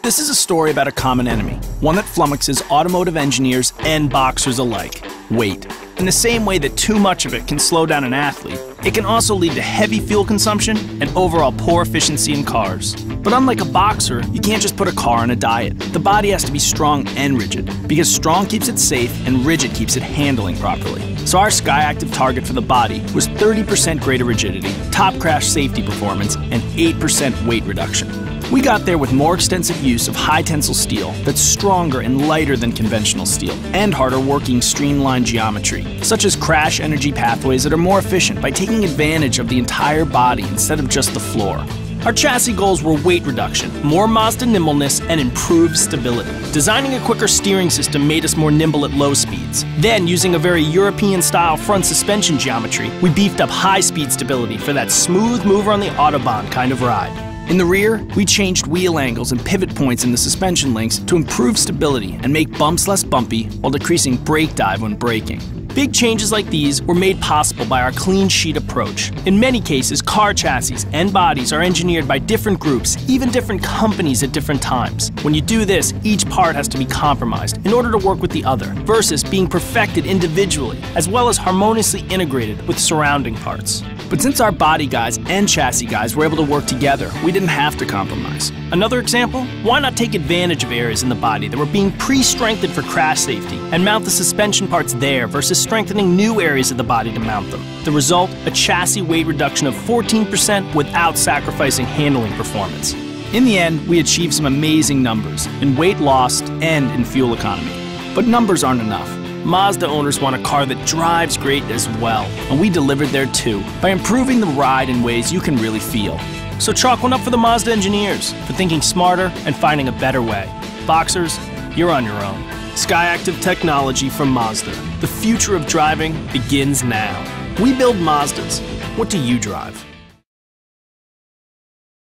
This is a story about a common enemy, one that flummoxes automotive engineers and boxers alike: weight. In the same way that too much of it can slow down an athlete, it can also lead to heavy fuel consumption and overall poor efficiency in cars. But unlike a boxer, you can't just put a car on a diet. The body has to be strong and rigid, because strong keeps it safe and rigid keeps it handling properly. So our SkyActive target for the body was 30% greater rigidity, top crash safety performance, and 8% weight reduction. We got there with more extensive use of high-tensile steel that's stronger and lighter than conventional steel, and harder working streamlined geometry, such as crash energy pathways that are more efficient by taking advantage of the entire body instead of just the floor. Our chassis goals were weight reduction, more Mazda nimbleness, and improved stability. Designing a quicker steering system made us more nimble at low speeds. Then, using a very European-style front suspension geometry, we beefed up high-speed stability for that smooth mover on the Autobahn kind of ride. In the rear, we changed wheel angles and pivot points in the suspension links to improve stability and make bumps less bumpy while decreasing brake dive when braking. Big changes like these were made possible by our clean sheet approach. In many cases, car chassis and bodies are engineered by different groups, even different companies at different times. When you do this, each part has to be compromised in order to work with the other, versus being perfected individually, as well as harmoniously integrated with surrounding parts. But since our body guys and chassis guys were able to work together, we didn't have to compromise. Another example? Why not take advantage of areas in the body that were being pre-strengthened for crash safety and mount the suspension parts there versus strengthening new areas of the body to mount them? The result? A chassis weight reduction of 14% without sacrificing handling performance. In the end, we achieved some amazing numbers in weight lost and in fuel economy. But numbers aren't enough. Mazda owners want a car that drives great as well, and we delivered there too, by improving the ride in ways you can really feel. So chalk one up for the Mazda engineers, for thinking smarter and finding a better way. Boxers, you're on your own. SkyActive technology from Mazda. The future of driving begins now. We build Mazdas. What do you drive?